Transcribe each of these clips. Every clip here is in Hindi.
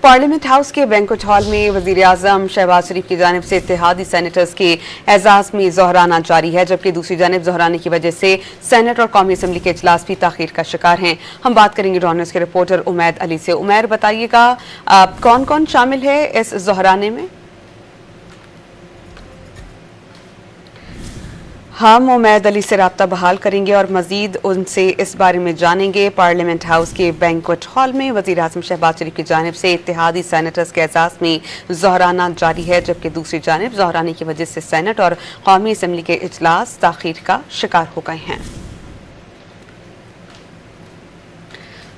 पार्लियामेंट हाउस के बैंक्वेट हॉल में वज़ीर-ए-आज़म शहबाज शरीफ की जानिब से इत्तेहादी सेनेटर्स के एजाज में ज़ोहराना जारी है, जबकि दूसरी जानिब ज़ोहराने की वजह से सेनेट और कौमी असम्बली के इजलास भी ताख़ीर का शिकार हैं। हम बात करेंगे रॉ न्यूज़ के रिपोर्टर उमैद अली से। उमैद, बताइएगा कौन कौन शामिल है इस ज़ोहराने में? हम उमैद अली से रब्ता बहाल करेंगे और मजीद उनसे इस बारे में जानेंगे। पार्लियामेंट हाउस के बैंक्वेट हॉल में वज़ीर-ए-आज़म शहबाज शरीफ की जानिब से इत्तेहादी सेनेटर्स के एजाज़ में ज़ोहराना जारी है, जबकि दूसरी जानिब ज़ोहराने की वजह से सेनेट और कौमी असम्बली के इजलास ताख़ीर का शिकार हो गए हैं।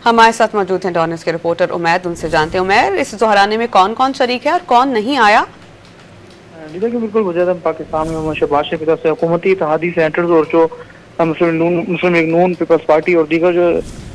हमारे साथ मौजूद हैं डॉ न्यूज़ के रिपोर्टर उमैद, उनसे जानते हैं। उमैद, इस ज़ोहराने में कौन कौन शरीक है और कौन नहीं आया? जी देखिए, बिल्कुल वज़ीर-ए-आज़म पाकिस्तान में शहबाज शरीफ की तरफ से हुकूमती इत्तेहादी सेनेटर्स और जो मुस्लिम लीग नून पीपल्स पार्टी और दीगर जो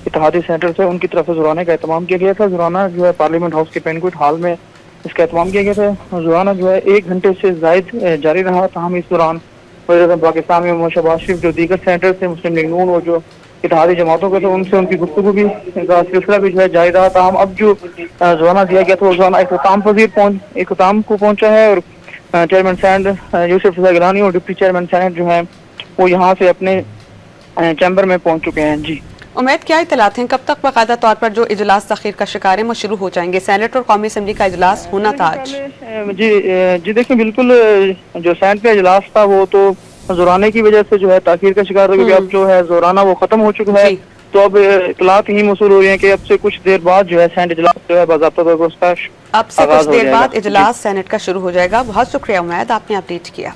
इत्तेहादी सेनेटर्स है उनकी तरफ से ज़ोराने का एहतमाम किया गया था। ज़ोराना जो है पार्लियामेंट हाउस के बैंक्वेट हॉल में इसका एहतमाम किया गया था। ज़ोराना जो है 1 घंटे से ज़ायद जारी रहा। ताहम इस दौरान वज़ीर-ए-आज़म पाकिस्तान में शहबाज शरीफ जो दीगर सेनेटर्स थे मुस्लिम लीग नून और जो इत्तेहादी जमातों के थे उनसे उनकी गुफ्तगू भी का सिलसिला भी जो है जारी रहा। ताहम अब जो ज़ोराना दिया गया था वो ज़ोराना इख्तिताम को पहुंचा है और चेयरमैन सेनेट यूसुफ रज़ा गिलानी और डिप्टी चेयरमैन सेनेट जो है वो यहाँ से अपने चैम्बर में पहुंच चुके हैं। जी उमैद, क्या इत्तलात हैं? कब तक बाकायदा तौर पर जो इजलास ताख़ीर का शिकार है वो शुरू हो जाएंगे? सेनेट और कौमी असम्बली का इजलास होना था आज। जी देखिए, बिल्कुल जो सेनेट का इजलास था वो तो ज़ोराने की वजह से जो है ताख़ीर का शिकार हो गया। अब जो है ज़ोराना वो खत्म हो चुका है, तो अब इत्तलात ही मौसूल हो रही है कि अब से कुछ देर बाद जो है सेनेट इजलास जो है बाज़ाब्ता तौर पर उसका अब से कुछ देर बाद इजलास सेनेट का शुरू हो जाएगा। बहुत शुक्रिया उमैद, आपने अपडेट किया।